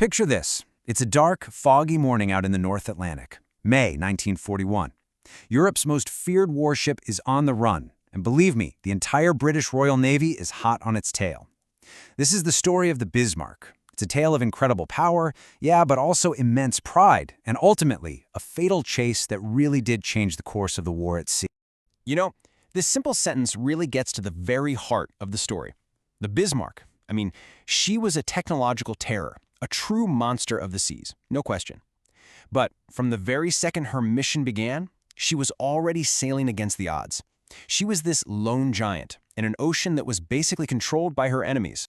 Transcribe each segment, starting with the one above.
Picture this. It's a dark, foggy morning out in the North Atlantic, May 1941. Europe's most feared warship is on the run, and believe me, the entire British Royal Navy is hot on its tail. This is the story of the Bismarck. It's a tale of incredible power, yeah, but also immense pride, and ultimately, a fatal chase that really did change the course of the war at sea. You know, this simple sentence really gets to the very heart of the story. The Bismarck, she was a technological terror, a true monster of the seas, no question. But from the very second her mission began, she was already sailing against the odds. She was this lone giant in an ocean that was basically controlled by her enemies.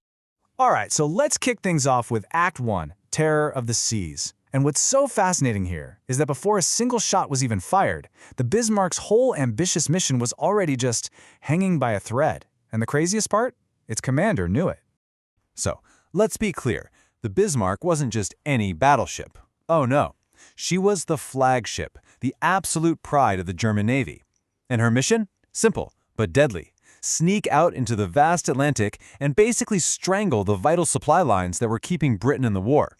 All right, so let's kick things off with Act 1, Terror of the Seas. And what's so fascinating here is that before a single shot was even fired, the Bismarck's whole ambitious mission was already just hanging by a thread. And the craziest part? Its commander knew it. So, let's be clear. The Bismarck wasn't just any battleship. Oh no, she was the flagship, the absolute pride of the German Navy. And her mission? Simple, but deadly. Sneak out into the vast Atlantic and basically strangle the vital supply lines that were keeping Britain in the war.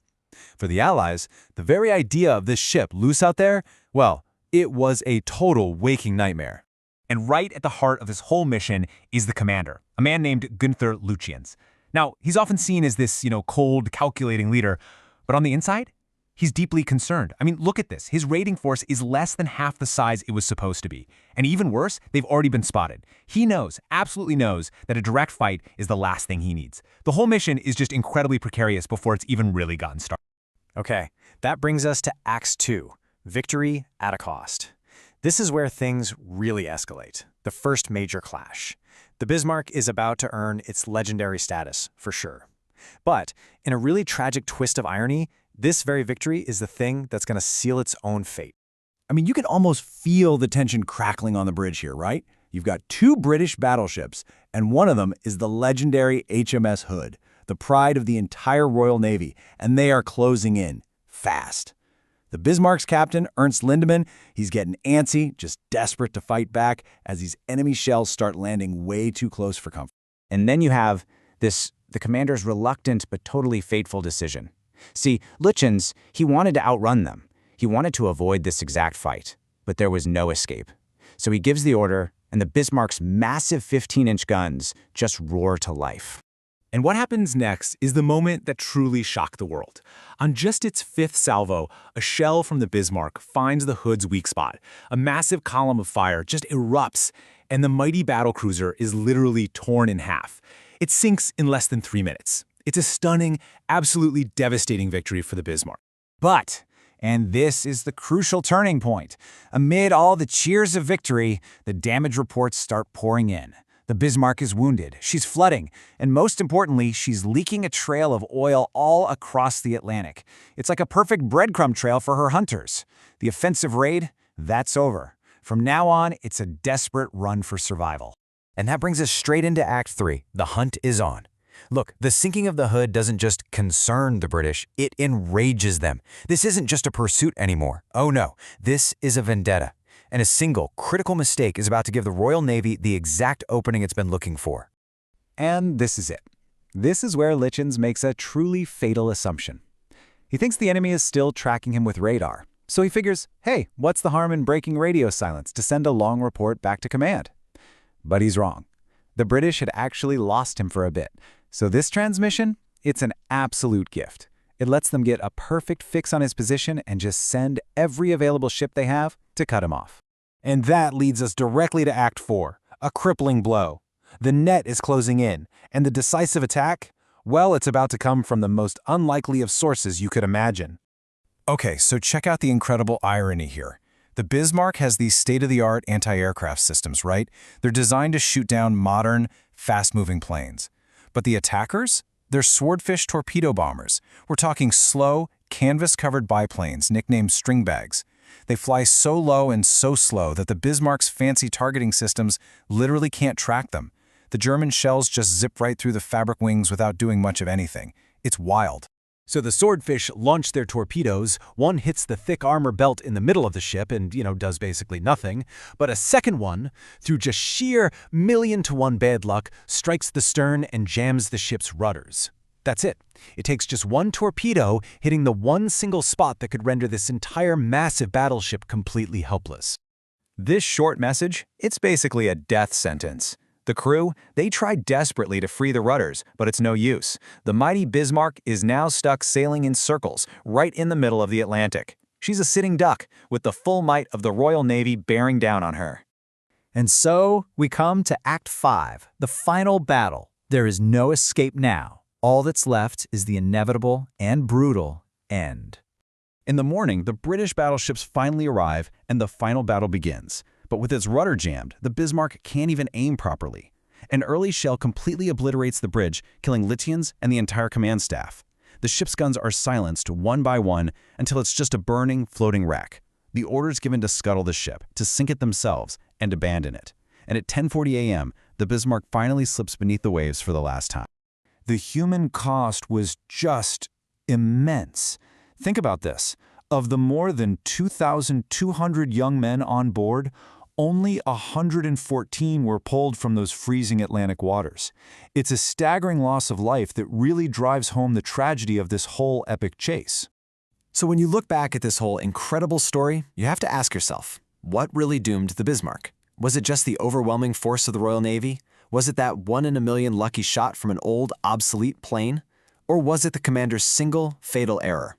For the Allies, the very idea of this ship loose out there, well, it was a total waking nightmare. And right at the heart of this whole mission is the commander, a man named Günther Lutyens. Now, he's often seen as this, cold, calculating leader, but on the inside, he's deeply concerned. Look at this. His raiding force is less than half the size it was supposed to be. And even worse, they've already been spotted. He knows, absolutely knows, that a direct fight is the last thing he needs. The whole mission is just incredibly precarious before it's even really gotten started. Okay, that brings us to Act 2, Victory at a Cost. This is where things really escalate, the first major clash. The Bismarck is about to earn its legendary status, for sure. But in a really tragic twist of irony, this very victory is the thing that's going to seal its own fate. You can almost feel the tension crackling on the bridge here, right? You've got two British battleships, and one of them is the legendary HMS Hood, the pride of the entire Royal Navy, and they are closing in fast. The Bismarck's captain, Ernst Lindemann, he's getting antsy, just desperate to fight back as these enemy shells start landing way too close for comfort. And then you have the commander's reluctant but totally fateful decision. See, Lutyens, he wanted to outrun them. He wanted to avoid this exact fight, but there was no escape. So he gives the order, and the Bismarck's massive 15-inch guns just roar to life. And what happens next is the moment that truly shocked the world. On just its fifth salvo, a shell from the Bismarck finds the Hood's weak spot. A massive column of fire just erupts, and the mighty battlecruiser is literally torn in half. It sinks in less than 3 minutes. It's a stunning, absolutely devastating victory for the Bismarck. But, and this is the crucial turning point, amid all the cheers of victory, the damage reports start pouring in. The Bismarck is wounded, she's flooding, and most importantly, she's leaking a trail of oil all across the Atlantic. It's like a perfect breadcrumb trail for her hunters. The offensive raid, that's over. From now on, it's a desperate run for survival. And that brings us straight into Act 3. The hunt is on. Look, the sinking of the Hood doesn't just concern the British, it enrages them. This isn't just a pursuit anymore. Oh no, this is a vendetta. And a single, critical mistake is about to give the Royal Navy the exact opening it's been looking for. And this is it. This is where Lutyens makes a truly fatal assumption. He thinks the enemy is still tracking him with radar. So he figures, hey, what's the harm in breaking radio silence to send a long report back to command? But he's wrong. The British had actually lost him for a bit. So this transmission, it's an absolute gift. It lets them get a perfect fix on his position and just send every available ship they have to cut him off. And that leads us directly to Act 4, a crippling blow. The net is closing in, and the decisive attack? Well, it's about to come from the most unlikely of sources you could imagine. Okay, so check out the incredible irony here. The Bismarck has these state-of-the-art anti-aircraft systems, right? They're designed to shoot down modern, fast-moving planes. But the attackers? They're swordfish torpedo bombers. We're talking slow, canvas-covered biplanes nicknamed stringbags. They fly so low and so slow that the Bismarck's fancy targeting systems literally can't track them. The German shells just zip right through the fabric wings without doing much of anything. It's wild. So the swordfish launch their torpedoes, one hits the thick armor belt in the middle of the ship and, does basically nothing, but a second one, through just sheer 1,000,000 to 1 bad luck, strikes the stern and jams the ship's rudders. That's it. It takes just one torpedo hitting the one single spot that could render this entire massive battleship completely helpless. This short message, it's basically a death sentence. The crew, they tried desperately to free the rudders, but it's no use. The mighty Bismarck is now stuck sailing in circles right in the middle of the Atlantic. She's a sitting duck, with the full might of the Royal Navy bearing down on her. And so we come to Act 5, the final battle. There is no escape now. All that's left is the inevitable and brutal end. In the morning, the British battleships finally arrive and the final battle begins. But with its rudder jammed, the Bismarck can't even aim properly. An early shell completely obliterates the bridge, killing Lutyens and the entire command staff. The ship's guns are silenced one by one until it's just a burning, floating wreck. The orders given to scuttle the ship, to sink it themselves, and abandon it. And at 10:40 a.m., the Bismarck finally slips beneath the waves for the last time. The human cost was just immense. Think about this. Of the more than 2,200 young men on board, only 114 were pulled from those freezing Atlantic waters. It's a staggering loss of life that really drives home the tragedy of this whole epic chase. So when you look back at this whole incredible story, you have to ask yourself, what really doomed the Bismarck? Was it just the overwhelming force of the Royal Navy? Was it that 1 in a million lucky shot from an old, obsolete plane? Or was it the commander's single, fatal error?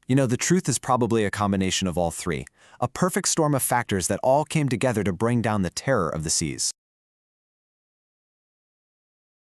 You know, the truth is probably a combination of all three, a perfect storm of factors that all came together to bring down the terror of the seas.